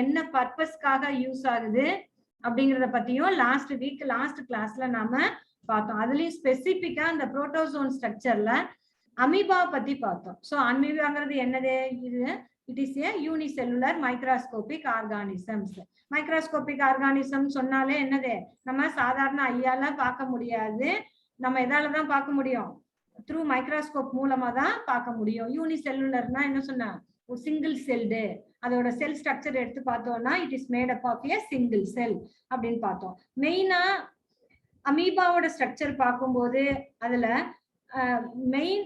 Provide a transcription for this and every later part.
என்ன பர்பஸ்க்காக யூஸ் ஆகுது அப்படிங்கறத பத்தியும் லாஸ்ட் கிளாஸ்ல நாம பார்த்தோம். அதுலயும் ஸ்பெசிபிக்கா இந்த புரோட்டோசோன் ஸ்ட்ரக்சர்ல அமீபா பத்தி பார்த்தோம். சோ அமீபாங்கிறது என்னது? It is A unicellular microscopic organisms. Microscopic organism சொன்னாலே என்னது? நம்ம சாதாரண ஐயால பார்க்க முடியாது. நம்ம எதாலதான் பார்க்க முடியும்? த்ரூ மைக்ரோஸ்கோப் மூலமா தான் பார்க்க முடியும். யூனிசெல்லுலர்னா என்ன சொன்னா? ஒரு சிங்கிள் செல்டு. அதோட செல் ஸ்ட்ரக்சர் எடுத்து பார்த்தோம்னா it is made up of a single cell அப்படின்னு பார்த்தோம். மெயினா அமீபாவோட ஸ்ட்ரக்சர் பார்க்கும்போது அதுல மெயின்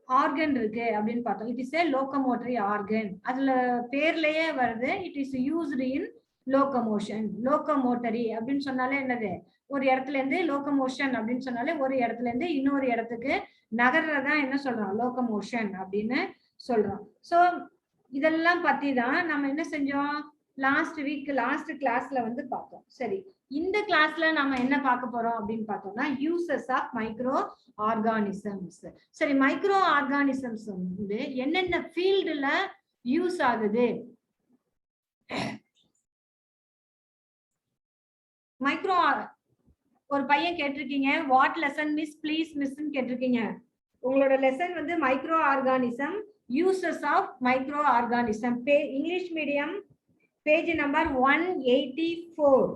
ஆர்கன் இருக்கு அப்படின்னு பார்த்தோம். It is a locomotory organ. அதுல பேர்லயே வருது, it is used in locomotion. Locomotory அப்படின்னு சொன்னாலே என்னது? ஒரு இடத்துல இருந்து லோகோமோஷன் அப்படின்னு சொன்னாலே ஒரு இடத்துல இருந்து இன்னொரு இடத்துக்கு நகர்றதான் என்ன சொல்றோம்? லோகோமோஷன் அப்படின்னு சொல்றோம். சோ இதெல்லாம் பத்தி தான் நம்ம என்ன செஞ்சோம்? லாஸ்ட் கிளாஸ்ல வந்து பார்த்தோம். சரி, இந்த கிளாஸ்ல நாம என்ன பார்க்க போறோம் அப்படின்னு பார்த்தோம்னா யூசஸ் ஆஃப் மைக்ரோ ஆர்கானிசம்ஸ். சரி, மைக்ரோ ஆர்கானிசம்ஸ் வந்து என்னென்ன ஃபீல்டுல யூஸ் ஆகுது? மைக்ரோ ஒரு பையன் கேட்டிருக்கீங்க, வாட் லெசன் மிஸ் ப்ளீஸ் மிஸ்ன்னு கேட்டிருக்கீங்க. உங்களோட லெசன் வந்து micro organism, uses of micro organism. English medium page number 184.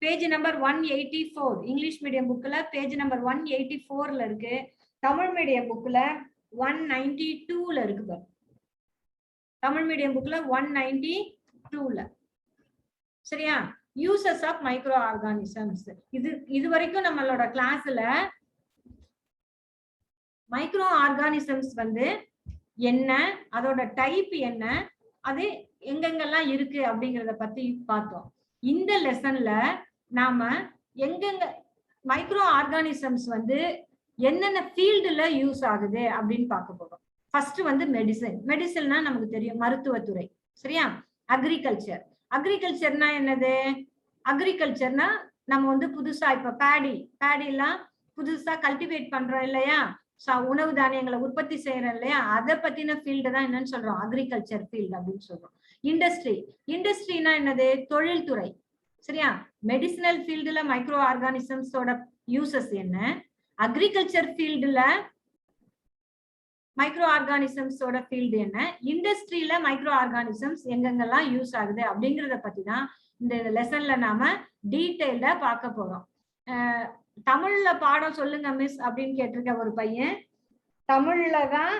Page number 184 English medium புக்ல பேஜ் நம்பர் 184ல இருக்கு. தமிழ் மீடியம் புக்ல 192ல இருக்கு. தமிழ் மீடியம் புக்ல 192ல. சரியா? Uses of micro organisms. இது வரைக்கும் நம்மளோட கிளாஸ்ல மைக்ரோ ஆர்கானிசம்ஸ் வந்து என்ன, அதோட டைப் என்ன, அது எங்கெங்கெல்லாம் இருக்கு அப்படிங்கறத பத்தி பார்த்தோம். இந்த லெசன்ல நாம எங்கெங்க மைக்ரோ ஆர்கானிசம்ஸ் வந்து என்னென்ன ஃபீல்டுல யூஸ் ஆகுது அப்படின்னு பார்க்க போறோம். ஃபர்ஸ்ட் வந்து மெடிசன்னா நமக்கு தெரியும், மருத்துவத்துறை. சரியா? அக்ரிகல்ச்சர்னா என்னது? அக்ரிகல்ச்சர்னா நம்ம வந்து புதுசா இப்ப பேடி எல்லாம் புதுசா கல்டிவேட் பண்றோம் இல்லையா? உணவு தானியங்களை உற்பத்தி செய்யறோம் இல்லையா? அதை பத்தின ஃபீல்டு தான் என்னன்னு சொல்றோம்? அக்ரிகல்ச்சர் ஃபீல்டு அப்படின்னு சொல்றோம். இண்டஸ்ட்ரினா என்னது? தொழில்துறை. சரியா? மெடிசினல் ஃபீல்டுல மைக்ரோ ஆர்கானிசம்ஸோட யூசஸ் என்ன, அக்ரிகல்ச்சர் ஃபீல்டுல மைக்ரோ ஆர்கானிசம்ஸோட ஃபீல்டு என்ன, இண்டஸ்ட்ரியில மைக்ரோ ஆர்கானிசம்ஸ் எங்கெங்கெல்லாம் யூஸ் ஆகுது அப்படிங்கறத பத்தி தான் இந்த லெசன்ல நாம டீடைல்டா பார்க்க போறோம். தமிழ்ல பாடம் சொல்லுங்க மிஸ் அப்படின்னு கேட்டிருக்க ஒரு பையன். தமிழ்ல தான்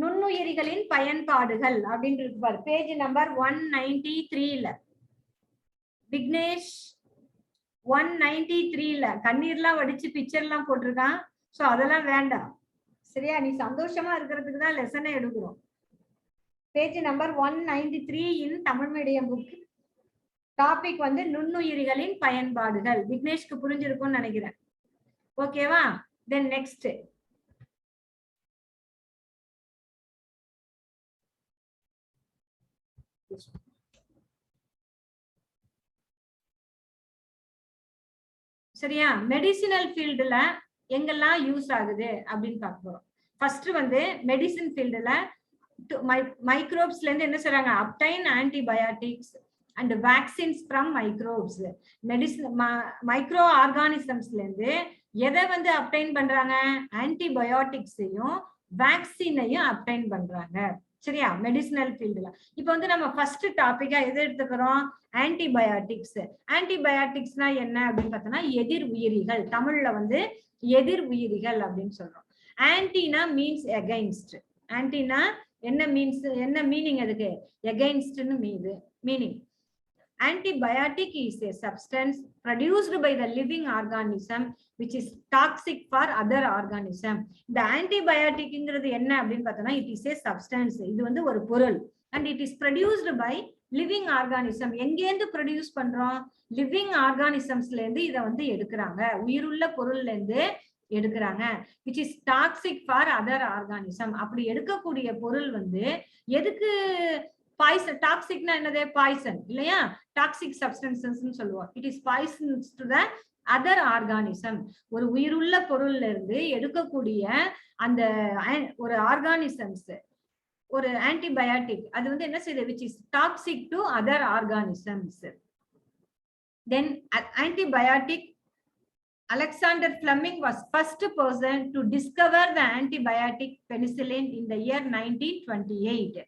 நுண்ணுயிரிகளின் பயன்பாடுகள் அப்படின்றது பாரு, பேஜ் நம்பர் 193ல. விக்னேஷ் 193ல கண்ணீர்லாம் வடிச்சு பிக்சர்லாம் போட்டிருக்கான். சோ அதெல்லாம் வேண்டாம். சரியா? நீ சந்தோஷமா இருக்கிறதுக்கு தான் லெசனை எடுக்கிறோம். பேஜ் நம்பர் 193 இன் தமிழ் மீடியம் புக். டாபிக் வந்து நுண்ணுயிரிகளின் பயன்பாடுகள். விக்னேஷ்க்கு புரிஞ்சிருக்கும்னு நினைக்கிறேன். ஓகேவா? தென் நெக்ஸ்ட் சரியா? மெடிசினல் ஃபீல்டுல எங்கெல்லாம் யூஸ் ஆகுது அப்படின்னு பார்க்க போறோம். ஃபர்ஸ்ட் வந்து மெடிசின் ஃபீல்டுல மைக்ரோப்ஸ்ல இருந்து என்ன சொல்றாங்க? Obtain antibiotics and vaccines from microbes. மைக்ரோ ஆர்கானிசம்ஸ்ல இருந்து எதை வந்து அப்டைன் பண்றாங்க? ஆன்டிபயோட்டிக்ஸையும் வேக்சினையும் அப்டைன் பண்றாங்க. சரியா? மெடிசினல் ஃபீல்டுல. இப்ப வந்து நம்ம ஃபர்ஸ்ட் டாபிக்கா எது எடுத்துக்கிறோம்? ஆன்டிபயோட்டிக்ஸ். ஆன்டிபயோட்டிக்ஸ்னா என்ன அப்படின்னு பார்த்தோம்னா எதிர் உயிரிகள். தமிழ்ல வந்து எதிர் உயிரிகள் அப்படின்னு சொல்றோம். ஆன்டினா மீன்ஸ் எகைன்ஸ்ட். ஆன்டினா என்ன மீன்ஸ், என்ன மீனிங்? அதுக்கு எகைன்ஸ்ட்னு meaning. Antibiotic is a substance produced by the living organism which is toxic for other organism. இந்த ஆன்டிபயோட்டிக்ங்கிறது என்ன அப்படின்னு பார்த்தோம்னா it is a substance. இது வந்து ஒரு பொருள். and it is produced by living organism. எங்கேருந்து ப்ரொடியூஸ் பண்றோம்? லிவிங் ஆர்கானிசம்ஸ்ல இருந்து இதை வந்து எடுக்கிறாங்க, உயிருள்ள பொருள்ல இருந்து எடுக்கிறாங்க. which is toxic for other organism. அப்படி எடுக்கக்கூடிய பொருள் வந்து எதுக்கு? பாய்சன். டாக்ஸிக்னா என்னது? பாய்சன் இல்லையா? டாக்ஸிக் சப்ஸ்டன்சஸ் சொல்லுவோம். It is Poisson's to the other organism. ஒரு உயிருள்ள பொருள்ல இருந்து எடுக்கக்கூடிய அந்த ஒரு ஆர்கானிசம்ஸ், ஒரு ஆன்டிபயாட்டிக், அது வந்து என்ன செய்யுது, which is toxic to other organisms. Then antibiotic, Alexander Fleming was first person to discover the antibiotic penicillin in the year 1928.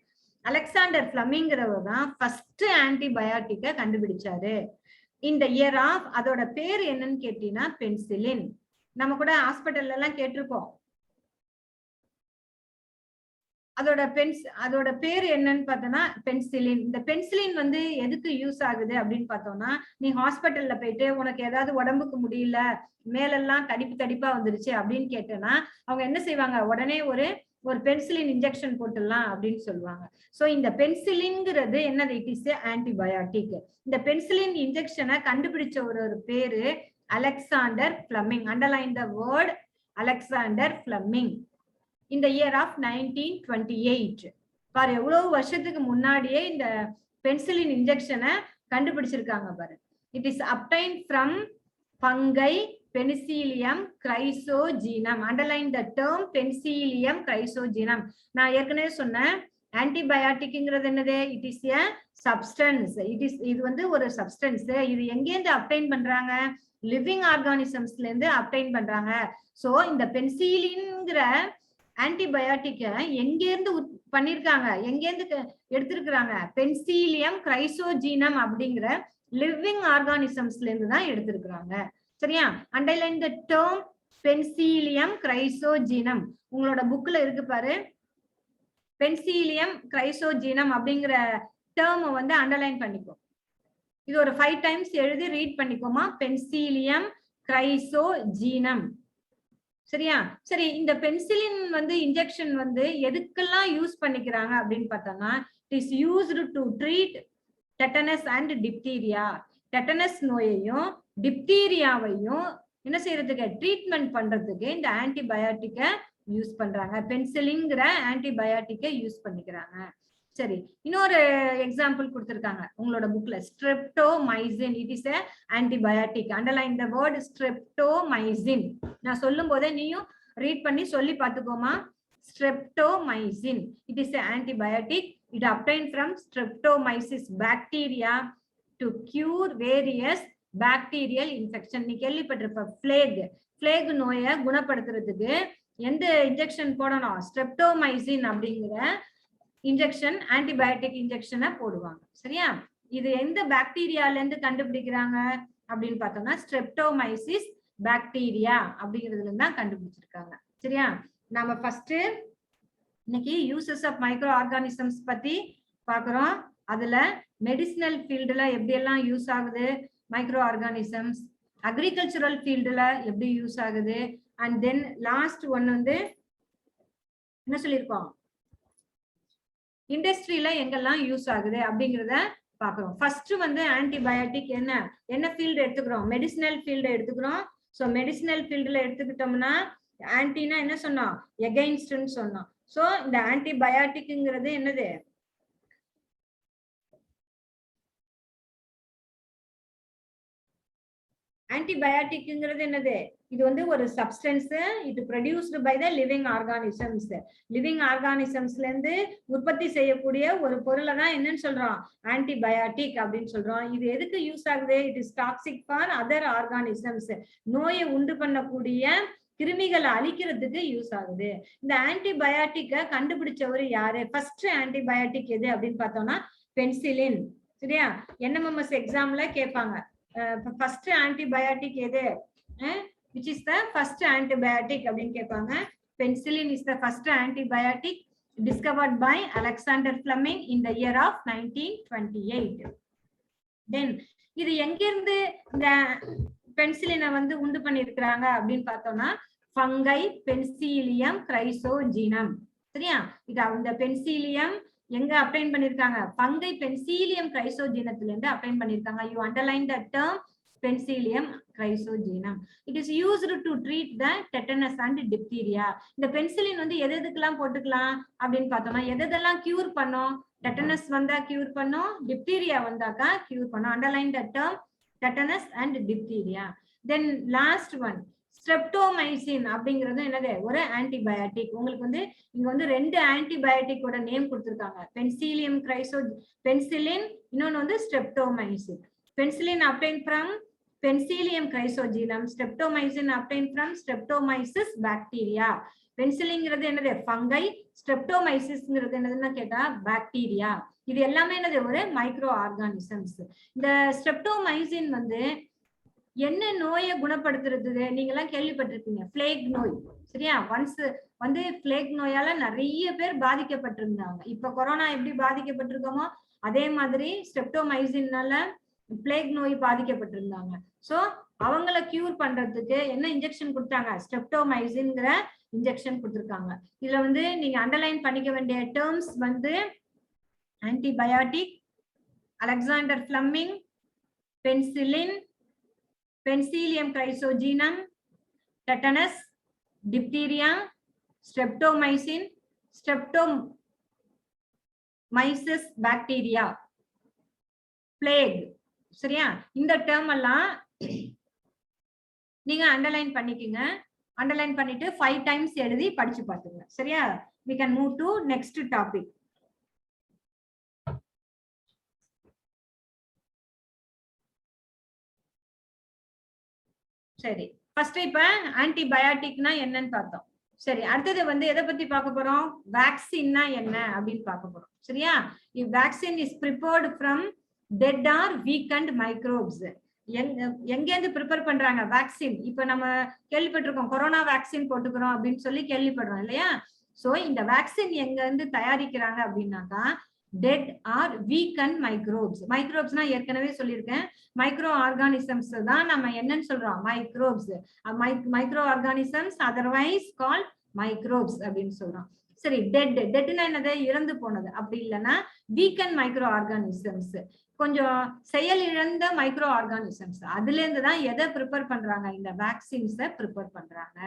Alexander ஃபிளமிங்கிறவர் தான் ஃபர்ஸ்ட் ஆன்டிபயாட்டிக்கை கண்டுபிடிச்சாரு. இந்த இயர் ஆஃப், அதோட பேர் என்னன்னு கேட்டீங்கன்னா பென்சிலின். நம்ம கூட ஹாஸ்பிட்டல்ல எல்லாம் கேட்டிருப்போம். அதோட பேர் என்னன்னு பார்த்தோம்னா பென்சிலின். இந்த பென்சிலின் வந்து எதுக்கு யூஸ் ஆகுது அப்படின்னு பார்த்தோம்னா, நீ ஹாஸ்பிட்டல்ல போயிட்டு உனக்கு ஏதாவது உடம்புக்கு முடியல, மேலெல்லாம் தடிப்பா வந்துருச்சு அப்படின்னு கேட்டேன்னா அவங்க என்ன செய்வாங்க, உடனே ஒரு பென்சிலின் இன்ஜெக்ஷன் போட்டுடலாம் அப்படின்னு சொல்லுவாங்க. சோ இந்த பென்சிலின்ங்கிறது என்னது, இட் இஸ் ஆன்டிபயாட்டிக். இந்த பென்சிலின் இன்ஜெக்ஷனை கண்டுபிடிச்ச ஒரு பேரு Alexander Fleming. Underline the word Alexander Fleming. இந்த இயர் ஆஃப் 1928. பாரு, எவ்வளவு வருஷத்துக்கு முன்னாடியே இந்த பென்சிலின் இன்ஜெக்ஷனை கண்டுபிடிச்சிருக்காங்க பாரு. It is obtained from fungi penicillium கிரைசோஜீனம். Underline the term penicillium கிரைசோஜீனம். நான் ஏற்கனவே சொன்னேன், ஆன்டிபயாட்டிக்ங்கிறது என்னது, இட் இஸ் எ சப்ஸ்டன்ஸ். இது வந்து ஒரு சப்ஸ்டன்ஸ். இது எங்கேருந்து அப்டைன் பண்றாங்க, லிவிங் ஆர்கானிசம்ஸ்ல இருந்து அப்டைன் பண்றாங்க. சோ இந்த பென்சிலின்ங்கிற ஆன்டிபயாட்டிக்க எங்கேருந்து பண்ணிருக்காங்க, எங்கேருந்து எடுத்திருக்கிறாங்க, பென்சிலியம் கிரைசோஜீனம் அப்படிங்கிற லிவிங் ஆர்கானிசம்ஸ்ல இருந்து தான் எடுத்திருக்கிறாங்க. சரியா? Underline the term penicillium கிரைசோஜீனம். உங்களோட புக்ல இருக்கு பாரு, பென்சிலியம் கிரைசோஜீனம் அப்படிங்கிற டேர்ம் வந்து அண்டர்லைன் பண்ணிக்கோ. இது ஒரு 5 டைம்ஸ் எழுதி ரீட் பண்ணிக்கோமா, பென்சிலியம் கிரைசோஜீனம். சரியா? சரி, இந்த பென்சிலின் வந்து இன்ஜெக்ஷன் வந்து எதுக்கெல்லாம் யூஸ் பண்ணிக்கிறாங்க அப்படின்னு பார்த்தோம்னா, it is used to treat tetanus and diphtheria. Tetanus நோயையும் டிப்தீரியாவையும் என்ன செய்யறதுக்கு, ட்ரீட்மெண்ட் பண்றதுக்கு இந்த ஆன்டிபயாட்டிக்கை யூஸ் பண்றாங்க. பென்சிலின்ங்கிற ஆன்டிபயாட்டிக்கை யூஸ் பண்ணிக்கிறாங்க. சரி, இன்னொரு எக்ஸாம்பிள் கொடுத்திருக்காங்க உங்களோட புக்ல, streptomycin. It is a antibiotic. Underline the word streptomycin. நான் சொல்லும் போதே நீயும் ரீட் பண்ணி சொல்லி பார்த்துக்கோமா. Streptomycin, it is a antibiotic. It obtain from streptomyces bacteria to cure various bacterial infection. நீ கேள்விப்பட்டிருப்ப, பிளேக் நோயை குணப்படுத்துறதுக்கு எந்த இன்ஜெக்ஷன் போடணும், ஸ்ட்ரெப்டோமைசின் அப்படிங்கிற இன்ஜெக்ஷன், ஆன்டிபயோட்டிக் இன்ஜெக்ஷனை போடுவாங்க. சரியா? இது எந்த பாக்டீரியால இருந்து கண்டுபிடிக்கிறாங்க அப்படின்னு பார்த்தோம்னா, ஸ்ட்ரெப்டோமைசிஸ் பாக்டீரியா அப்படிங்கிறதுல இருந்து தான் கண்டுபிடிச்சிருக்காங்க. சரியா? நாம ஃபர்ஸ்ட் இன்னைக்கு யூசஸ் ஆஃப் மைக்ரோ ஆர்கானிசம்ஸ் பத்தி பாக்குறோம். அதுல மெடிசினல் ஃபீல்டுல எப்படி எல்லாம் யூஸ் ஆகுது மைக்ரோ ஆர்கானிசம்ஸ், அக்ரிகல்ச்சரல் ஃபீல்டுல எப்படி யூஸ் ஆகுது, அண்ட் தென் லாஸ்ட் ஒன் வந்து என்ன சொல்லியிருக்கோம், இண்டஸ்ட்ரியில எங்கெல்லாம் யூஸ் ஆகுது அப்படிங்கிறத பாக்குறோம். ஃபர்ஸ்ட் வந்து ஆன்டிபயோட்டிக் என்ன ஃபீல்டு எடுத்துக்கிறோம், மெடிசினல் ஃபீல்டு எடுத்துக்கிறோம். ஸோ மெடிசினல் ஃபீல்டுல எடுத்துக்கிட்டோம்னா ஆன்டினா என்ன சொன்னோம், எகைன்ஸ்ட்னு சொன்னோம். ஸோ இந்த ஆன்டிபயோட்டிக்ங்கிறது என்னது, ஆன்டிபயோட்டிக்ங்கிறது என்னது, இது வந்து ஒரு சப்ஸ்டன்ஸ். இது produced by the living organisms. Living ஆர்கானிசம்ஸ்ல இருந்து உற்பத்தி செய்யக்கூடிய ஒரு பொருளை தான் என்னன்னு சொல்றோம், ஆன்டிபயோட்டிக் அப்படின்னு சொல்றோம். இது எதுக்கு யூஸ் ஆகுது, it is toxic for other organisms. நோயை உண்டு பண்ணக்கூடிய கிருமிகளை அழிக்கிறதுக்கு யூஸ் ஆகுது. இந்த ஆன்டிபயோட்டிக்கை கண்டுபிடிச்சவர் யாரு, ஃபர்ஸ்ட் ஆன்டிபயோட்டிக் எது அப்படின்னு பார்த்தோம்னா பென்சிலின். சரியா? என்எம்எம்எஸ் எக்ஸாம்ல கேட்பாங்க, ஃபர்ஸ்ட் ஆன்டிபயோட்டிக் எது, which is the first antibiotic அப்படின்னு கேட்பாங்க. penicillin is the first antibiotic discovered by Alexander Fleming in the year of 1928. then இது எங்க இருந்து இந்த பென்சிலினை வந்து உண்டு பண்ணிருக்கிறாங்க அப்படின்னு பார்த்தோம்னா, ஃபங்கை பென்சிலியம் கிரைசோஜீனம். சரியா? இது இந்த பென்சிலியம் எங்க அப்ளைன் பண்ணிருக்காங்க, ஃபங்கை பென்சிலியம் கிரைசோஜீனத்துல இருந்து அப்ளைன் பண்ணிருக்காங்க. You underline the term penicillium கிரைசோஜீனம். It is used to treat the tetanus and diphtheria. இந்த பென்சிலின் வந்து எதுக்கெல்லாம் போட்டுக்கலாம் அப்படின்னு பார்த்தோம்னா, எதெல்லாம் கியூர் பண்ணோம், டெட்டனஸ் வந்தா கியூர் பண்ணோம், டிப்தீரியா வந்தாக்கா கியூர் பண்ணோம். Underline the term tetanus and diphtheria. Then last one, streptomycin அப்படிங்கிறது என்னது ஒரு ஆன்டிபயாட்டிக். உங்களுக்கு வந்து இங்க வந்து 2 ஆன்டிபயாட்டிக்கோட நேம் கொடுத்திருக்காங்க. பென்சிலின், இன்னொன்னு வந்து streptomycin. Penicillin obtained from Penicillium chrysogenum, streptomycin obtained from Streptomyces bacteria. பென்சிலிங்கிறது என்னது ஃபங்கை, ஸ்ட்ரெப்டோமைசிஸ்ங்கிறது என்னதுன்னு கேட்டா பாக்டீரியா. இது எல்லாமே என்னது ஒரு மைக்ரோ ஆர்கானிசம்ஸ். இந்த ஸ்ட்ரெப்டோமைசின் வந்து என்ன நோயை குணப்படுத்துறது நீங்க எல்லாம் கேள்விப்பட்டிருப்பீங்க, பிளேக் நோய். சரியா? ஒன்ஸ் வந்து பிளேக் நோயால நிறைய பேர் பாதிக்கப்பட்டிருந்தாங்க. இப்ப கொரோனா எப்படி பாதிக்கப்பட்டிருக்கோமோ அதே மாதிரி ஸ்ட்ரெப்டோமைசின்னால பிளேக் நோய் பாதிக்கப்பட்டிருந்தாங்க. சோ அவங்கள கியூர் பண்றதுக்கு என்ன இன்ஜெக்ஷன் கொடுத்தாங்க? ஸ்ட்ரெப்டோமைசின்ங்கிற இன்ஜெக்ஷன் கொடுத்திருக்காங்க. இதுல வந்து நீங்க அண்டர்லைன் பண்ணிக்க வேண்டிய டேர்ம்ஸ் வந்து antibiotic, Alexander Fleming, penicillin, Penicillium chrysogenum, tetanus, diphtheria, streptomycin, Streptomyces bacteria, plague. சரியா? இந்த டேர்ம் எல்லாம் நீங்க அண்டர்லைன் பண்ணிக்கங்க. அண்டர்லைன் பண்ணிட்டு 5 டைம்ஸ் எழுதி படிச்சு பாத்துங்க. சரியா? we can move to next topic. சரி, ஃபர்ஸ்ட் இப்ப ஆன்டிபயாட்டிக்னா என்னன்னு பார்த்தோம். சரி, அடுத்தது வந்து எதை பத்தி பார்க்க போறோம்? வேக்சின்னா என்ன அப்படின்னு பார்க்க போறோம். சரியா? இவ் vaccine is prepared from dead or weakened microbes. எங்க இருந்து ப்ரிப்பேர் பண்றாங்க வேக்சின்? இப்ப நம்ம கேள்விப்பட்டிருக்கோம் கொரோனா வேக்சின் போட்டுக்கிறோம் அப்படின்னு சொல்லி கேள்விப்படுறோம் இல்லையா? சோ இந்த வேக்சின் எங்க இருந்து தயாரிக்கிறாங்க அப்படின்னாக்கா டெட் ஆர் வீக்கன் மைக்ரோப்ஸ். மைக்ரோப்ஸ்னா ஏற்கனவே சொல்லியிருக்கேன், மைக்ரோ ஆர்கானிசம்ஸ் தான் நம்ம என்னன்னு சொல்றோம், microbes. Micro organisms otherwise called microbes அப்படின்னு சொல்றோம். சரி, டெட்னா என்னது? இறந்து போனது. அப்படி இல்லைன்னா வீக்கன் மைக்ரோ ஆர்கானிசம்ஸ், கொஞ்சம் செயல் இழந்த மைக்ரோ ஆர்கானிசம்ஸ். அதுல இருந்து தான் எதை ப்ரிப்பேர் பண்றாங்க? இந்த வேக்சின்ஸை ப்ரிப்பேர் பண்றாங்க.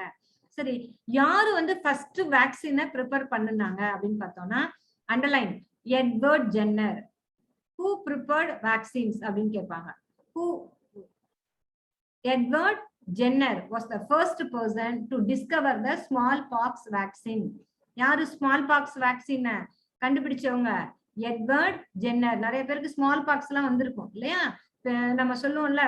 சரி, யாரு வந்து ஃபர்ஸ்ட் வேக்சினை ப்ரிப்பேர் பண்ணுனாங்க அப்படின்னு பார்த்தோம்னா underline Edward Jenner. who prepared vaccines அப்படின்னு கேட்பாங்க. Edward Jenner was the first person to discover the smallpox vaccine. யாரு smallpox vaccine கண்டுபிடிச்சவங்க? Edward Jenner. நிறைய பேருக்கு ஸ்மால் பாக்ஸ் எல்லாம் வந்திருக்கும் இல்லையா? நம்ம சொல்லுவோம்ல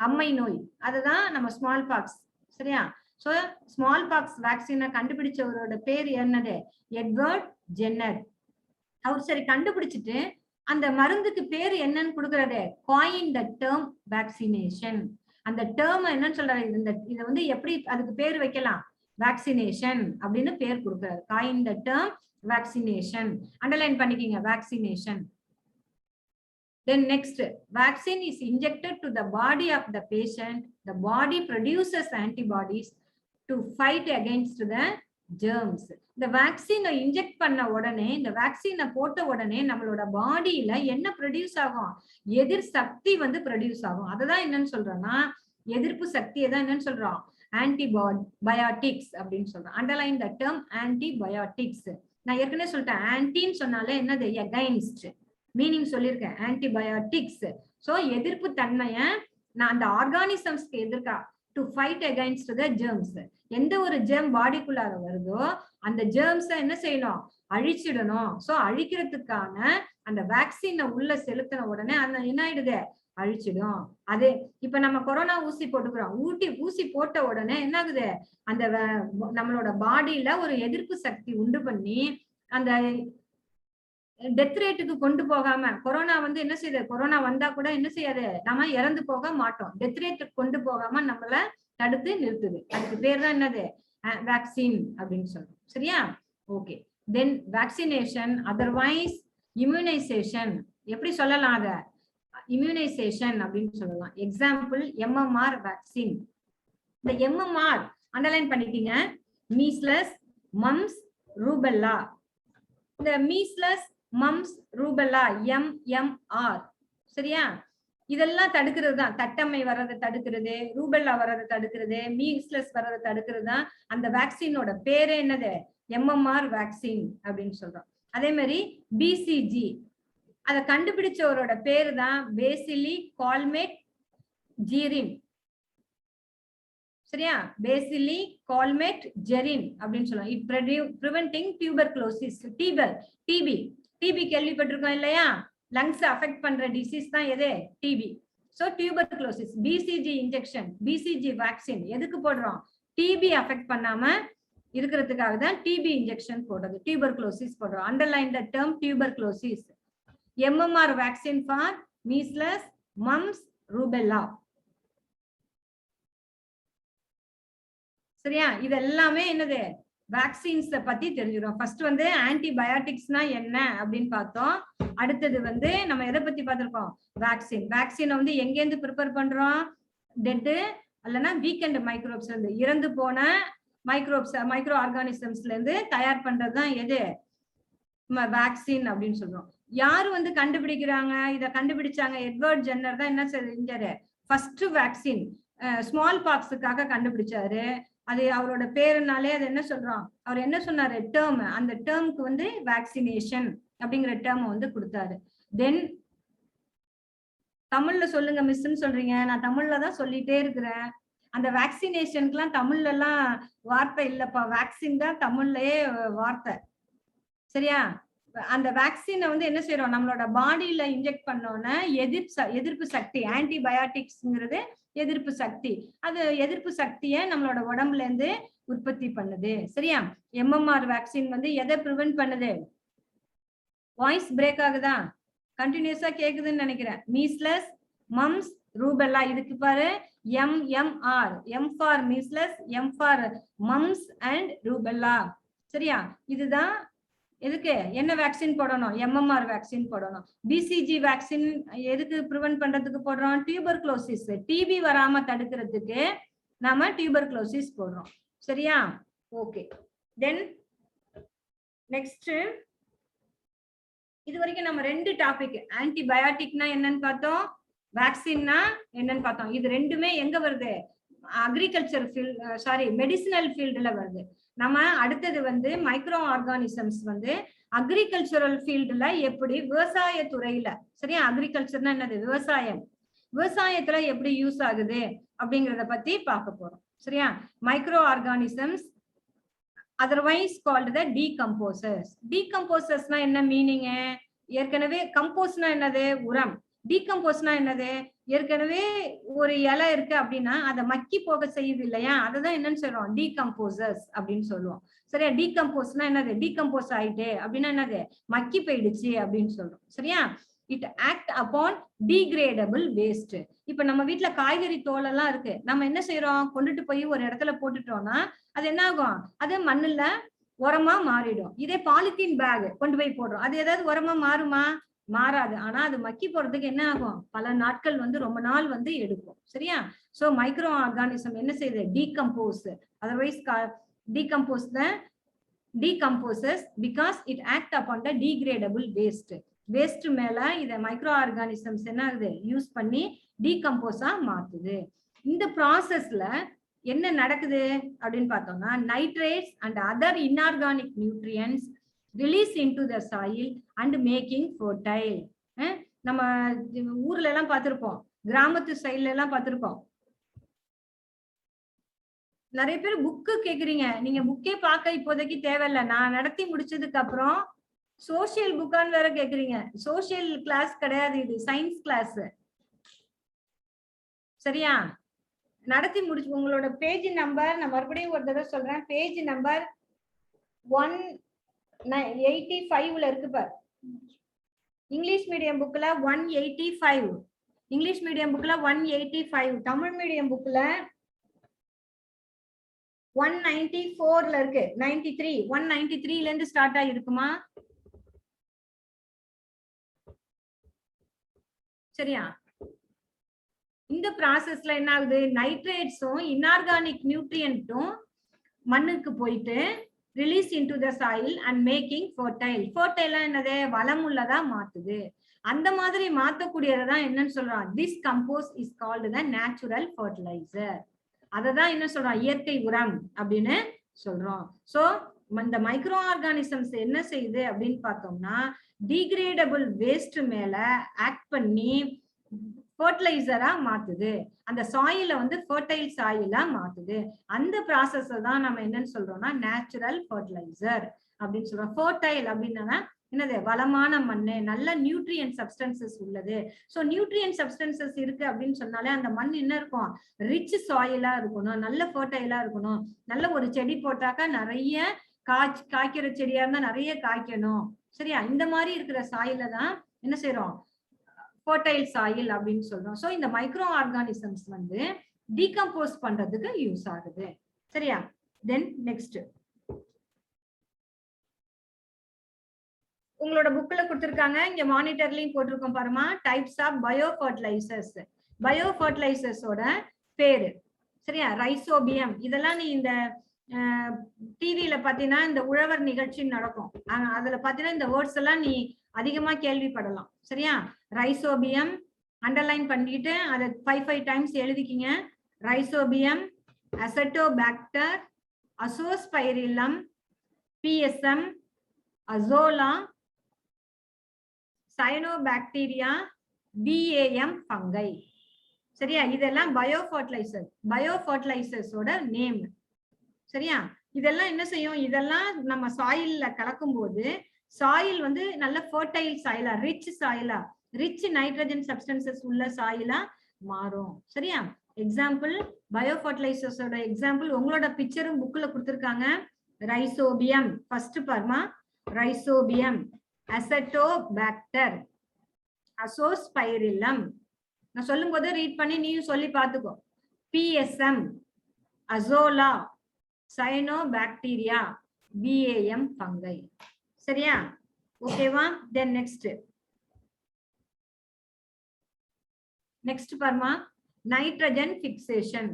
அம்மை நோய், அதுதான் நம்ம ஸ்மால் பாக்ஸ். சரியா? சோ ஸ்மால் பாக்ஸ் வேக்சினை கண்டுபிடிச்சவரோட பேர் என்னது? Edward Jenner. அவர் சரி கண்டுபிடிச்சிட்டு அந்த மருந்துக்கு பேர் என்னன்னு கொடுக்கறது? Coin the term vaccination. அந்த டேர்ம் என்னன்னு சொல்றாரு? இதை வந்து எப்படி அதுக்கு பேர் வைக்கலாம்? வேக்சினேஷன் அப்படின்னு பேர் கொடுக்கிறாரு. Coin the term vaccination. Underline பண்ணிக்கீங்க, vaccination. Then next, vaccine is injected to the body of the patient. The body produces antibodies to fight against the germs. இந்த வேக்சினை இன்ஜெக்ட் பண்ண உடனே, இந்த வேக்சினை போட்ட உடனே நம்மளோட பாடியில என்ன ப்ரொடியூஸ் ஆகும்? எதிர் சக்தி வந்து ப்ரொடியூஸ் ஆகும். அததான் என்னன்னு சொல்றோம்னா எதிர்ப்பு சக்தியை தான் என்னன்னு சொல்றோம்? ஆன்டிபயோட்டிக்ஸ் அப்படின்னு சொல்றோம். Underline the term antibiotics. நான் ஏற்கனவே சொல்லிட்டேன், ஆன்டின்னு சொன்னாலே என்னது? அகைன்ஸ்ட் மீனிங் சொல்லியிருக்கேன். ஆன்டிபயோட்டிக்ஸ் சோ எதிர்ப்பு தன்மையை நான் அந்த ஆர்கானிசம்ஸ்க்கு எதிர்க்கா to fight against the germs. எந்த ஒரு ஜெர்ம் பாடிக்குள்ளார வருதோ அந்த ஜெர்ம்ஸை என்ன செய்யணும்? அழிச்சிடணும். சோ அழிக்கிறதுக்கான அந்த வேக்சினை உள்ள செலுத்தின உடனே அந்த என்ன ஆயிடுது? அழிச்சிடும். அது இப்ப நம்ம கொரோனா ஊசி போட்டுக்கிறோம். ஊசி போட்ட உடனே என்ன ஆகுது? அந்த நம்மளோட பாடியில ஒரு எதிர்ப்பு சக்தி உண்டு பண்ணி அந்த டெத் ரேட்டுக்கு கொண்டு போகாம, கொரோனா வந்து என்ன செய்யுது? கொரோனா வந்தா கூட என்ன செய்யாது? நம்ம இறந்து போக மாட்டோம். டெத் ரேட்டுக்கு கொண்டு போகாம நம்மள தடுத்து நிறுத்துது. அதுக்கு பேர் தான் என்னது? வேக்சின் அப்படின்னு சொல்றோம். சரியா? ஓகே. தென் வேக்சினேஷன் அதர்வைஸ் இம்யூனைசேஷன். எப்படி சொல்லலாம்? அத இம்யூனைசேஷன் அப்படின்னு சொல்லலாம். Example MMR vaccine. இந்த MMR அண்டர்லைன் பண்ணிட்டீங்க. Measles, mumps, rubella. இந்த மீஸ்லஸ், மம்ஸ், ரூபெல்லா MMR. சரியா? இதெல்லாம் தடுக்கிறது தான். தட்டம்மை வர்றதை தடுக்கிறது, ரூபெல்லா வர்றதை தடுக்கிறது, மீஸ்லஸ் வர்றதை தடுக்கிறது தான் அந்த வேக்சினோட பேரே என்னது? MMR வேக்சின் அப்படின்னு சொல்றோம். அதே மாதிரி BCG அதை கண்டுபிடிச்சவரோட பேரு தான் பேசிலி கால்மேட் ஜீரின். சரியா? பேசிலி கால்மெட் ஜெரின் அப்படின்னு சொல்லுவோம். It preventing tuberculosis. டிபி கேள்விப்பட்டிருக்கோம் இல்லையா? லங்ஸ் அஃபெக்ட் பண்ற டிசீஸ் தான் எது? TB. So tuberculosis. BCG injection, BCG vaccine எதுக்கு போடுறோம்? டிபி அஃபெக்ட் பண்ணாம இருக்கிறதுக்காக தான் டிபி இன்ஜெக்ஷன் போடுறது, டியூபர்குலோசிஸ் போடுறோம். Underline the term tuberculosis. MMR vaccine for measles, mumps, rubella. சரியா? இது எல்லாமே என்னது? வேக்சின்ஸ் பத்தி தெரிஞ்சுக்கிறோம். ஃபர்ஸ்ட் வந்து ஆன்டிபயோட்டிக்ஸ்னா என்ன அப்படின்னு பார்த்தோம். அடுத்தது வந்து நம்ம எதை பத்தி பார்த்திருக்கோம்? வேக்சின் வந்து எங்க இருந்து ப்ரிப்பேர் பண்றோம்? டெட் அல்லனா வீக்கெண்ட் மைக்ரோப்ஸ்ல இருந்து, இறந்து போன மைக்ரோ ஆர்கானிசம்ஸ்ல இருந்து தயார் பண்றதுதான் எது? வேக்சின் அப்படின்னு சொல்றோம். யாரு வந்து கண்டுபிடிக்கிறாங்க? இத கண்டுபிடிச்சாங்க எட்வர்ட் ஜென்னர் தான். என்ன செஞ்சாரு? ஃபர்ஸ்ட் வேக்சின் ஸ்மால் பாக்ஸுக்காக கண்டுபிடிச்சாரு. அது அவரோட பேருனாலே அது என்ன சொல்றோம்? அவர் என்ன சொன்னாரு? டேர்ம். அந்த டேர்முக்கு வந்து வேக்சினேஷன் அப்படிங்கிற டேர்ம் வந்து கொடுத்தாரு. தென் தமிழ்ல சொல்லுங்க மிஸ்ன்னு சொல்றீங்க, நான் தமிழ்ல தான் சொல்லிட்டே இருக்கிறேன். அந்த வேக்சினேஷனுக்குலாம் தமிழ்ல எல்லாம் வார்த்தை இல்லப்பா, வேக்சின் தான் தமிழ்லயே வார்த்தை. சரியா? அந்த வேக்சினை வந்து என்ன செய்யறோம்? நம்மளோட பாடியில இன்ஜெக்ட் பண்ணோன்னா எதிர்ப்பு சக்தி, ஆன்டிபயோட்டிக்ஸ்ங்கிறது எதிர்ப்பு சக்தி. அது எதிர்ப்பு சக்தியை நம்மளோட உடம்புல இருந்து உற்பத்தி பண்ணுது. சரியா? MMR வேக்சின் வந்து எதை ப்ரிவென்ட் பண்ணுது? வாய்ஸ் பிரேக் ஆகுதா? கண்டினியூஸா கேக்குதுன்னு நினைக்கிறேன். Measles, mumps, rubella. இதுக்கு பாரு MMR. M for measles, M for mumps and rubella. சரியா? இதுதான் எதுக்கு என்ன வேக்சின் போடணும்? MMR வேக்சின் போடணும். BCG வேக்சின் எதுக்கு ப்ரிவென்ட் பண்றதுக்கு போடுறோம்? டியூபர்குலோசிஸ், டிபி வராம தடுக்கிறதுக்கு நாம டியூபர்குலோசிஸ் போடுறோம். சரியா? ஓகே. தென் நெக்ஸ்ட், இது வரைக்கும் நம்ம ரெண்டு டாபிக், ஆன்டிபயோட்டிக்னா என்னன்னு பார்த்தோம், வேக்சின்னா என்னன்னு பார்த்தோம். இது ரெண்டுமே எங்க வருது? அக்ரிகல்ச்சர் ஃபீல்ட், மெடிசினல் ஃபீல்டுல வருது. நம்ம அடுத்தது வந்து மைக்ரோ ஆர்கானிசம்ஸ் வந்து அக்ரிகல்ச்சரல் ஃபீல்டுல எப்படி, விவசாய துறையில, சரியா? அக்ரிகல்ச்சர்னா என்னது? விவசாயத்துல எப்படி யூஸ் ஆகுது அப்படிங்கறத பத்தி பார்க்க போறோம். சரியா? Micro organisms otherwise called the decomposers. டீகம்போசர்ஸ்னா என்ன மீனிங்? ஏற்கனவே கம்போஸ்னா என்னது? உரம். டீகம்போஸ்னா என்னது? ஏற்கனவே ஒரு இலை இருக்கு அப்படின்னா அதை மக்கி போக செய்யுது இல்லையா? அதுதான் என்னன்னு சொல்றோம்? டீகம்போசர்ஸ் அப்படின்னு சொல்லுவோம். சரியா? டீகம்போஸ்னா என்னது? டீகம்போஸ் ஆயிட்டு அப்படின்னா என்னது? மக்கி போயிடுச்சு அப்படின்னு சொல்றோம். சரியா? It act upon degradable waste. இப்ப நம்ம வீட்டுல காய்கறி தோல் எல்லாம் இருக்கு, நம்ம என்ன செய்யறோம்? கொண்டுட்டு போய் ஒரு இடத்துல போட்டுட்டோம்னா அது என்ன ஆகும்? அது மண்ணுல உரமா மாறிடும். இதே பாலித்தீன் பேக் கொண்டு போய் போடுறோம், அது ஏதாவது உரமா மாறுமா? மாறாது. ஆனா அது மக்கி போறதுக்கு என்ன ஆகும்? பல நாட்கள் வந்து, ரொம்ப நாள் வந்து எடுக்கும். சரியா? சோ மைக்ரோ ஆர்கானிசம் என்ன செய்யுது? Decompose. Otherwise decompose the decomposers because it act upon the degradable waste. Waste மேல இத மைக்ரோ ஆர்கானிசம்ஸ் என்ன ஆகுது? யூஸ் பண்ணி டீகம்போஸா மாத்துது. இந்த ப்ராசஸ்ல என்ன நடக்குது அப்படின்னு பார்த்தோம்னா, nitrates and other inorganic nutrients release into the soil and making fertile. நம்ம ஊர்ல எல்லாம் பார்த்திருப்போம், கிராமத்து சைடுல எல்லாம் பார்த்திருப்போம். நிறைய பேர் புக்கு கேக்குறீங்க, நீங்க புக்கே பார்க்க இப்போதைக்கு தேவையில்லை. நான் நடத்தி முடிச்சதுக்கு அப்புறம் சோசியல் புக்கான்னு வேற கேக்குறீங்க. சோசியல் கிளாஸ் கிடையாது, இது சயின்ஸ் கிளாஸ். சரியா? நடத்தி முடிச்சு உங்களோட பேஜ் நம்பர் நான் மறுபடியும் ஒரு தடவை சொல்றேன். பேஜ் நம்பர் 185 இருக்கு பார். இங்கிலீஷ் மீடியம் புக்ல 185, இங்கிலீஷ் மீடியம் புக்ல 185, தமிழ் மீடியம் புக்ல 194 இருக்கு. 93, 193ல இருந்து ஸ்டார்ட் ஆகிருக்குமா? சரியா? இந்த ப்ராசஸ்ல என்ன ஆகுது? நைட்ரேட்ஸும் இன்ஆர்கானிக் நியூட்ரியன்ட்டும் மண்ணுக்கு போயிட்டு release into the soil and making fertile. Fertile என்னது? வளமுள்ளதா மாத்துது. அந்த மாதிரி மாத்தக்கூடியதான் என்னன்னு சொல்றோம்? This compose is called the natural fertiliser. அததான் என்ன சொல்றோம்? இயற்கை உரம் அப்படின்னு சொல்றோம். சோ இந்த மைக்ரோ ஆர்கானிசம்ஸ் என்ன செய்யுது அப்படின்னு பார்த்தோம்னா, டீகிரேடபிள் வேஸ்ட் மேல ஆக்ட் பண்ணி ஃபர்டிலைசரா மாத்துது, அந்த சாயில வந்து ஃபர்டைல் சாயிலா மாத்துது. அந்த ப்ராசஸ் தான் நம்ம என்னன்னு சொல்றோம்னா நேச்சுரல் ஃபர்டிலைசர் அப்படின்னு சொல்றோம். ஃபர்டைல் அப்படின்னா என்னது, வளமான மண்ணு, நல்ல நியூட்ரியன்ட் சப்ஸ்டன்சஸ் உள்ளது. ஸோ நியூட்ரியன்ட் சப்ஸ்டன்சஸ் இருக்கு அப்படின்னு சொன்னாலே அந்த மண் என்ன இருக்கும், ரிச் சாயிலா இருக்கணும், நல்ல ஃபர்டைலா இருக்கணும். நல்ல ஒரு செடி போட்டாக்கா நிறைய காய்க்கிற செடியா இருந்தா நிறைய காய்க்கணும். சரியா, இந்த மாதிரி இருக்கிற சாயில தான் என்ன செய்யறோம், ஃபர்டைல் சாயில் அப்படின்னு சொல்றோம். சோ இந்த மைக்ரோ ஆர்கானிசம்ஸ் வந்து டீகம்போஸ் பண்றதுக்கு யூஸ் ஆகுது. சரியா, தென் நெக்ஸ்ட் உங்களோட புக்ல கொடுத்திருக்காங்க, இங்க மானிட்டர்லயும் போட்டிருக்கோம் பாருமா, types of bio fertilizers. Bio ஃபர்டிலைசர்ஸோட பேரு சரியா, ரைசோபியம். இதெல்லாம் நீ இந்த டிவில பாத்தீங்கன்னா இந்த உழவர் நிகழ்ச்சி நடக்கும், அதுல பாத்தீங்கன்னா இந்த வேர்ட்ஸ் எல்லாம் நீ அதிகமா கேள்விப்படலாம். சரியா, ரைசோபியம் அண்டர்லைன் பண்ணிட்டு அதை 5 டைம்ஸ் எழுதிக்கிங்க. Rhizobium, acetobacter, azospirillum, PSM, azolla, cyanobacteria, PAM fungi. சரியா, இதெல்லாம் பயோ ஃபர்டிலைசர்ஸோட நேம். சரியா, இதெல்லாம் என்ன செய்யும், இதெல்லாம் நம்ம சாயில்ல கலக்கும் போது சாயில் வந்து நல்ல ஃபர்டைல் சாயிலா, ரிச் நைட்ரஜன் சப்ஸ்டன்சஸ் உள்ள சாயிலா மாறும். சரியா, எக்ஸாம்பிள் பயோ ஃபர்டிலைசர்ஸோட எக்ஸாம்பிள் உங்களோட பிக்சரும் புக்ல கொடுத்திருக்காங்க. ரைசோபியம் ஃபர்ஸ்ட் பாருமா, ரைசோபியம், அசெட்டோபாக்டர், அசோஸ்பைரில்லம். நான் சொல்லும் போது ரீட் பண்ணி நீயும் சொல்லி பார்த்துக்கோ. BSM, azolla, cyanobacteria, PAM fungi. சரியா, ஓகேவா? தென் நெக்ஸ்ட் பாருமா, நைட்ரஜன் பிக்சேஷன்.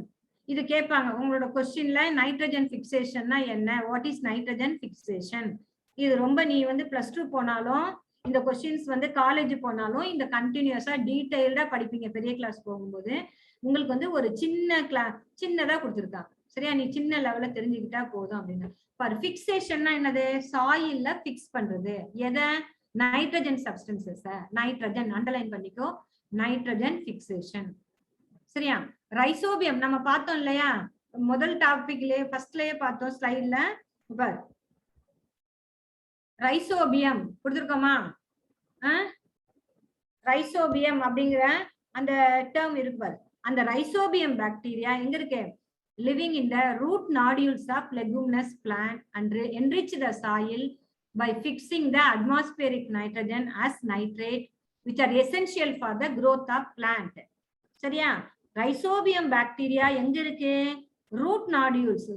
இது கேட்பாங்க உங்களோட கொஸ்டின்ல, நைட்ரஜன் பிக்சேஷன்னா என்ன, வாட் இஸ் நைட்ரஜன் பிக்சேஷன். இது ரொம்ப நீ வந்து +2 போனாலும் இந்த கொஸ்டின்ஸ் வந்து காலேஜ் போனாலும் இந்த கண்டினியூஸா டீடைல்டா படிப்பீங்க. பெரிய கிளாஸ் போகும்போது உங்களுக்கு வந்து ஒரு சின்னதா கொடுத்துருக்காங்க. சரியா, நீ சின்ன லெவல்ல தெரிஞ்சுக்கிட்டா போதும் அப்படின்னு. ஃபிக்சேஷன்னா என்னது, சாயில்ல பிக்ஸ் பண்றது. எதை, நைட்ரஜன் சப்ஸ்டன்சஸ். நைட்ரஜன் அண்டர்லைன் பண்ணிக்கோ, நைட்ரஜன் பிக்சேஷன். சரியா, ரைசோபியம் நம்ம பார்த்தோம் இல்லையா, முதல் டாபிக்லயே ஃபர்ஸ்ட்லயே பார்த்தோம் ஸ்லைட்ல. பார், ரைசோபியம் கொடுத்துருக்கோமா, ரைசோபியம் அப்படிங்கிற அந்த டேர்ம் இருக்கு பாரு. அந்த ரைசோபியம் பாக்டீரியா எங்க இருக்கு, living in the root nodules of leguminous plant and enrich the soil by fixing the atmospheric nitrogen as nitrate, which are essential for the growth of plant. சரியா, rhizobium bacteria எங்க இருக்கு, root nodules.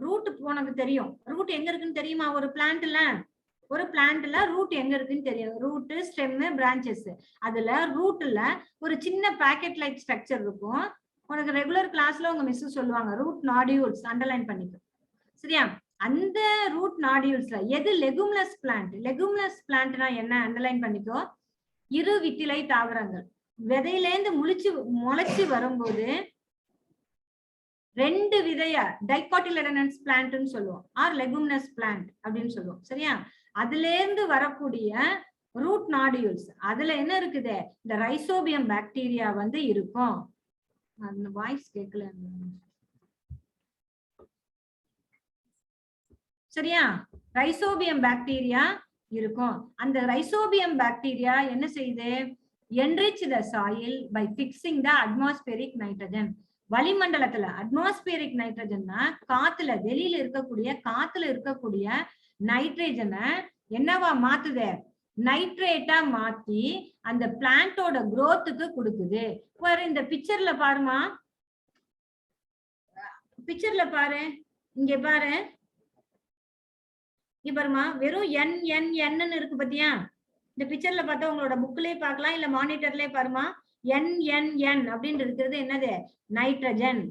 Root உனக்கு தெரியும், root எங்க இருக்குன்னு தெரியுமா, ஒரு பிளான்ட்ல root எங்க இருக்குன்னு தெரியும். Root, stem, branches. அதுல ரூட்ல ஒரு சின்ன பாக்கெட் லைக் ஸ்ட்ரக்சர் இருக்கும். உனக்கு ரெகுலர் கிளாஸ்ல உங்க மிஸ் சொல்லுவாங்க, ரூட் நாடியூல்ஸ் அண்டர்லைன் பண்ணிக்கோ. சரியா, அந்த ரூட் நாடியூல்ஸ்ல எது லெகுமினஸ் பிளான்ட்னா என்ன, அண்டர்லைன் பண்ணிக்கோ. இரு வித்திலை தாவரங்கள் விதையிலேந்து முளைச்சு வரும்போது 2 விதைய டைகாட்டிலடனஸ் பிளான்ட்னு சொல்லுவோம், ஆர் லெகுமினஸ் பிளான்ட் அப்படின்னு சொல்லுவோம். சரியா, அதுல இருந்து வரக்கூடிய ரூட் நாடியூல்ஸ், அதுல என்ன இருக்குது, இந்த ரைசோபியம் பாக்டீரியா வந்து இருக்கும். அந்த வாய்ஸ் கேட்கல. சரியா, ரைசோபியம் பாக்டீரியா இருக்கும். அந்த ரைசோபியம் பாக்டீரியா என்ன செய்யுது, enrich the soil by fixing the atmospheric nitrogen. வளிமண்டலத்துல அட்மாஸ்பியரிக் நைட்ரஜன்னா காத்துல, வெளியில இருக்கக்கூடிய நைட்ரஜனை என்னவா மாத்துது, நைட்ரேட்டா மாத்தி அந்த பிளான்டோட growthக்கு கொடுக்குது. இந்த பிக்சர்ல பாருமா, பிக்சர்ல பாரு, இங்க பாரு, பாருமா, வெறும் N இருக்கு பாத்தியா. இந்த பிக்சர்ல பார்த்தா உங்களோட புக்லயே பார்க்கலாம், இல்ல மானிட்டர்லயே பாருமா, NNN அப்படின்னு இருக்கிறது என்னது, நைட்ரஜன்.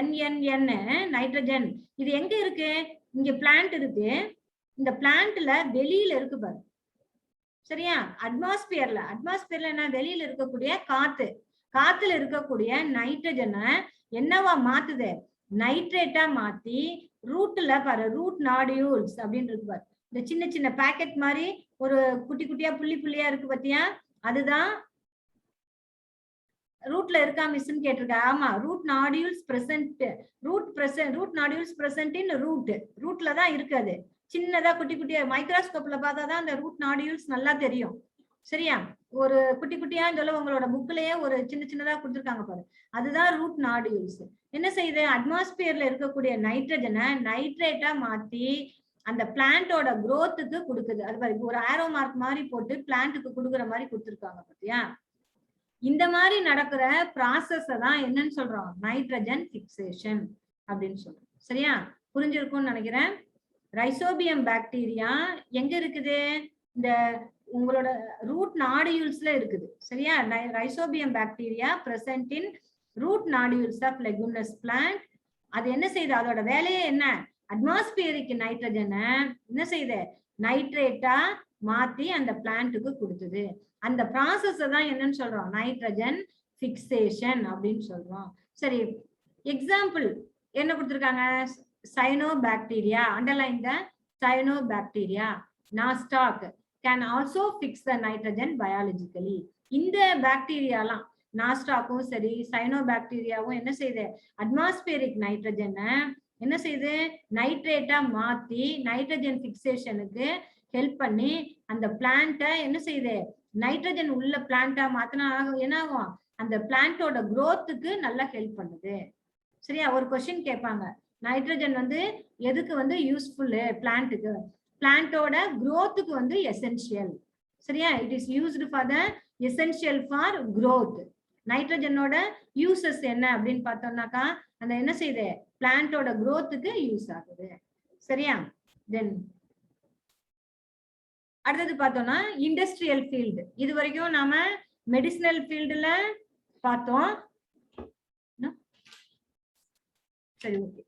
NNN nitrogen. இது எங்க இருக்கு, இங்க பிளான்ட் இருக்கு, இந்த பிளான்ட்ல வெளியில இருக்கு பாரு. சரியா, அட்மாஸ்பியர்ல என்ன, வெளியில இருக்கக்கூடிய காத்துல இருக்கக்கூடிய நைட்ரஜனை என்னவா மாத்துது, நைட்ரேட்டா மாத்தி ரூட்ல பாரு, ரூட் நாடியூல்ஸ் அப்படின்னு இருக்கு பாரு. இந்த சின்ன பாக்கெட் மாதிரி ஒரு குட்டியா புள்ளியா இருக்கு பாத்தியா, அதுதான் ரூட்ல இருக்கா மிஸ்ன்னு கேட்டிருக்கா. ஆமா, root nodules present, root nodules present in ரூட்ல தான் இருக்கு. அது சின்னதா குட்டி குட்டியா மைக்ரோஸ்கோப்ல பார்த்தாதான் அந்த ரூட் நாடியூல்ஸ் நல்லா தெரியும். சரியா? ஒரு குட்டி குட்டியா சொல்ல உங்களோட புக்லயே ஒரு சின்ன சின்னதா கொடுத்துருக்காங்க பாரு, அதுதான் ரூட் நாடியூல்ஸ். என்ன செய்யுது, அட்மாஸ்பியர்ல இருக்கக்கூடிய நைட்ரஜனை நைட்ரேட்டா மாத்தி அந்த பிளான்ட்டோட growthக்கு கொடுக்குது. அது பாரு, ஒரு ஆரோ மார்க் மாதிரி போட்டு பிளான்ட்டுக்கு கொடுக்குற மாதிரி கொடுத்துருக்காங்க பாத்தியா. இந்த மாதிரி நடக்கிற ப்ராசஸ் தான் என்னன்னு சொல்றோம், நைட்ரஜன் பிக்சேஷன் அப்படின்னு சொல்றோம். சரியா? புரிஞ்சிருக்கும்னு நினைக்கிறேன். ரைசோபியம் பாக்டீரியா எங்க இருக்குது, இந்த உங்களோட ரூட் நாடியூல்ஸ்ல இருக்குது. சரியா? Rhizobium bacteria present in root nodules of leguminous plant. அது என்ன செய்யுது, அதோட வேலையே என்ன, அட்மாஸ்பியரிக் நைட்ரஜனை என்ன செய்யுது, நைட்ரேட்டா மாத்தி அந்த பிளான்ட்டுக்கு கொடுத்தது. அந்த ப்ராசஸ் தான் என்னன்னு சொல்றோம், நைட்ரஜன் பிக்சேஷன் அப்படின்னு சொல்றோம். சரி, எக்ஸாம்பிள் என்ன கொடுத்திருக்காங்க, cyanobacteria, underline the cyanobacteria, Nostoc can also fix the nitrogen biologically. இந்த பாக்டீரியாலாம் நாஸ்டாக்கும் சரி சைனோபாக்டீரியாவும் என்ன செய்யுது, அட்மாஸ்பியரிக் நைட்ரஜனை என்ன செய்யுது, நைட்ரேட்டா மாத்தி நைட்ரஜன் பிக்சேஷனுக்கு ஹெல்ப் பண்ணி அந்த பிளான்ட்டை என்ன செய்யுது, நைட்ரஜன் உள்ள பிளான்ட்டா மாத்தினா என்ன ஆகும், அந்த பிளான்ட்டோட growthக்கு நல்லா ஹெல்ப் பண்ணுது. சரியா? ஒரு கொஸ்டின் கேட்பாங்க, நைட்ரஜன் வந்து எதுக்கு வந்து யூஸ்ஃபுல் பிளான்ட்டுக்கு, பிளான்ட்டோட growthக்கு வந்து எசென்ஷியல். சரியா? It is used for the essential for growth. நைட்ரஜனோட யூசஸ் என்ன அப்படின்னு பார்த்தோம்னாக்கா, அந்த என்ன செய்யுது, பிளான்ட்டோட growthக்கு யூஸ் ஆகுது. சரியா? தென் அடுத்தது பார்த்தோம்னா இண்டஸ்ட்ரியல் ஃபீல்டு. இது வரைக்கும் நாம மெடிசினல் ஃபீல்டுல பார்த்தோம். சரி, ஓகே,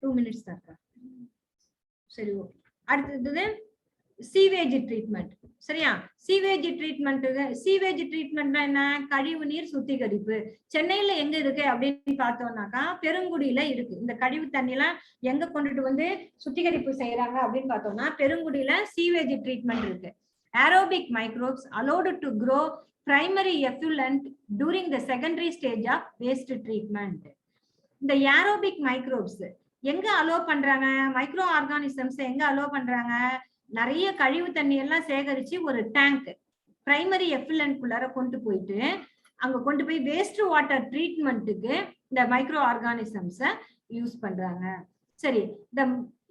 2 minutes தான். சரி, ஓகே. அடுத்தது சீவேஜ் ட்ரீட்மெண்ட். சரியா? சீவேஜ் ட்ரீட்மெண்ட்னா என்ன, கழிவு நீர் சுத்திகரிப்பு. சென்னையில எங்க இருக்கு அப்படின்னு பார்த்தோம்னாக்கா பெருங்குடியில இருக்கு. இந்த கழிவு தண்ணி எல்லாம் எங்க கொண்டுட்டு வந்து சுத்திகரிப்பு செய்யறாங்க அப்படின்னு பார்த்தோம்னா பெருங்குடியில சீவேஜ் ட்ரீட்மெண்ட் இருக்கு. Aerobic microbes allowed to grow primary effluent during the secondary stage of waste treatment. இந்த ஏரோபிக் மைக்ரோப்ஸ் எங்க அலோ பண்றாங்க, மைக்ரோ ஆர்கானிசம்ஸ் எங்க அலோ பண்றாங்க, நிறைய கழிவு தண்ணி எல்லாம் சேகரிச்சு ஒரு டேங்க் பிரைமரி எஃபிலன்ட்குள்ளார கொண்டு போயிட்டு அங்க கொண்டு போய் வேஸ்ட் வாட்டர் ட்ரீட்மெண்ட்டுக்கு இந்த மைக்ரோ ஆர்கானிசம்ஸ யூஸ் பண்றாங்க. சரி,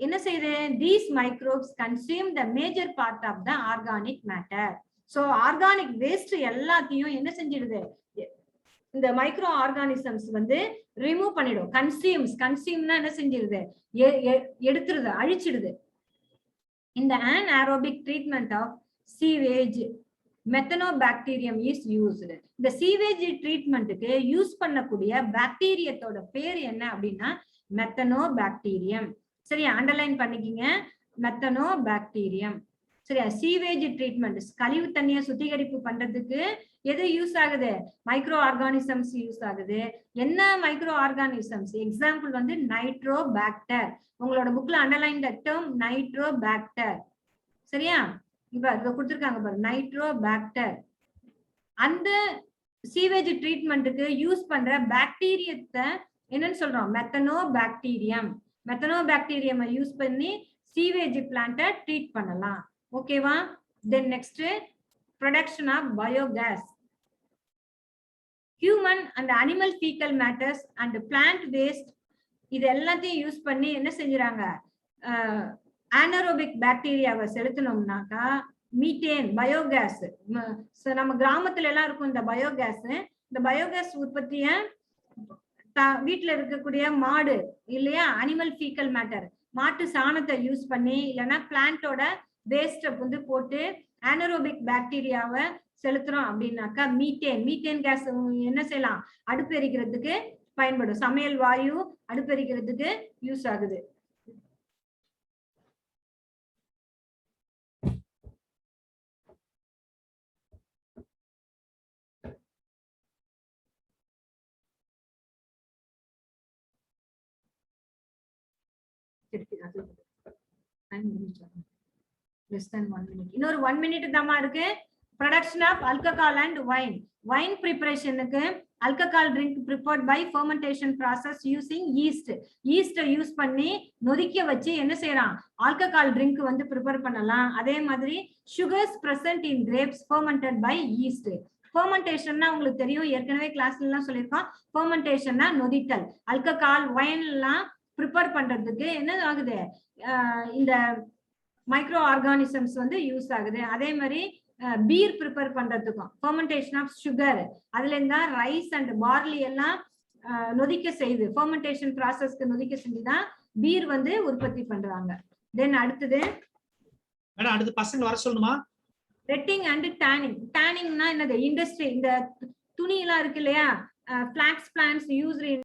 என்ன செய்யுது, these microbes consume the major part of the organic matter. So organic waste எல்லாத்தையும் என்ன செஞ்சிடுது, இந்த மைக்ரோ ஆர்கானிசம்ஸ் வந்து ரிமூவ் பண்ணிடும். கன்சியூம்னா என்ன செஞ்சிருது, எடுத்துருது, அழிச்சிடுது. இந்த anaerobic treatment of sewage methanobacterium is used. இந்த சீவேஜ் ட்ரீட்மெண்ட்டுக்கு யூஸ் பண்ணக்கூடிய பாக்டீரியத்தோட பேர் என்ன அப்படின்னா மெத்தனோபாக்டீரியம். சரியா? அண்டர்லைன் பண்ணிக்கிங்க, மெத்தனோபாக்டீரியம். சரியா? சீவேஜ் ட்ரீட்மெண்ட், கழிவு தண்ணியை சுத்திகரிப்பு பண்றதுக்கு எது யூஸ் ஆகுது, மைக்ரோ ஆர்கானிசம்ஸ் யூஸ் ஆகுது. என்ன மைக்ரோ ஆர்கானிசம்ஸ், எக்ஸாம்பிள் வந்து நைட்ரோபாக்டர். உங்களோட புக்ல அண்டர்லைன் த டேர்ம் நைட்ரோபாக்டர். சரியா? இப்ப இத கொடுத்திருக்காங்க பாரு, நைட்ரோபாக்டர். அந்த சீவேஜ் ட்ரீட்மெண்ட்டுக்கு யூஸ் பண்ற பாக்டீரியத்தை என்னன்னு சொல்றோம், மெத்தனோபாக்டீரியம். மெத்தனோபாக்டீரியம் யூஸ் பண்ணி சீவேஜ் பிளான்ட்டை ட்ரீட் பண்ணலாம். ஓகேவா? Then next production of biogas. Human and animal faecal matters and plant waste இது எல்லாத்தையும் யூஸ் பண்ணி என்ன செஞ்சுறாங்க, ஆனரோபிக் பாக்டீரியாவை செலுத்தணும்னாக்கா மீத்தேன் பயோகேஸ். நம்ம கிராமத்துல எல்லாம் இருக்கும் இந்த பயோகேஸ். இந்த பயோகேஸ் உற்பத்திய வீட்டுல இருக்கக்கூடிய மாடு இல்லையா, அனிமல் ஃபீக்கல் மேட்டர், மாட்டு சாணத்தை யூஸ் பண்ணி இல்லைன்னா பிளான்ட்டோட வேஸ்ட வந்து போட்டு ஆனரோபிக் பாக்டீரியாவை செலுத்துறோம் அப்படின்னாக்கா மீத்தேன் கேஸ் என்ன செய்யலாம், அடுப்பு எரிக்கிறதுக்கு பயன்படும். சமையல் வாயு அடுப்பு எரிக்கிறதுக்கு யூஸ் ஆகுது. இன்னொரு 1 minute தாமா இருக்கு. Production of alcohol and wine. Wine ப்ரிப்பரேஷனுக்கு alcohol drink prepared by fermentation process using yeast. ஈஸ்ட்டை யூஸ் பண்ணி நொதிக்க வச்சு என்ன செய்யறான், ஆல்கஹால் ட்ரிங்க் வந்து ப்ரிப்பேர் பண்ணலாம். அதே மாதிரி sugars present in grapes fermented by yeast. ஃபெர்மெண்டேஷன்னா உங்களுக்கு தெரியும், ஏற்கனவே கிளாஸ்ல எல்லாம் சொல்லியிருக்கோம். ஃபெர்மெண்டேஷன்னா நொதித்தல். ஆல்கஹால் வைன் எல்லாம் ப்ரிப்பேர் பண்றதுக்கு என்ன ஆகுது, இந்த மைக்ரோ ஆர்கானிசம்ஸ் வந்து யூஸ் ஆகுது. அதே மாதிரி பீர் ப்ரிப்பேர் பண்றதுக்கும் ஃபெர்மெண்டேஷன் ஆஃப் சுகர், அதுல இருந்தா ரைஸ் அண்ட் பார்லி எல்லாம் நொதிக்க செய்து ஃபெர்மெண்டேஷன் ப்ராசஸ்க்கு நொதிக்க செஞ்சுதான் பீர் வந்து உற்பத்தி பண்றாங்க. தென் அடுத்தது மேடம், அடுத்து பசங்க வர சொல்லணுமா? Red ink and turning. டேனிங்னா என்னது, இண்டஸ்ட்ரி, இந்த துணி எல்லாம் இருக்கு இல்லையா, பிளாக்ஸ் பிளான்ட்ஸ் யூஸ்ட்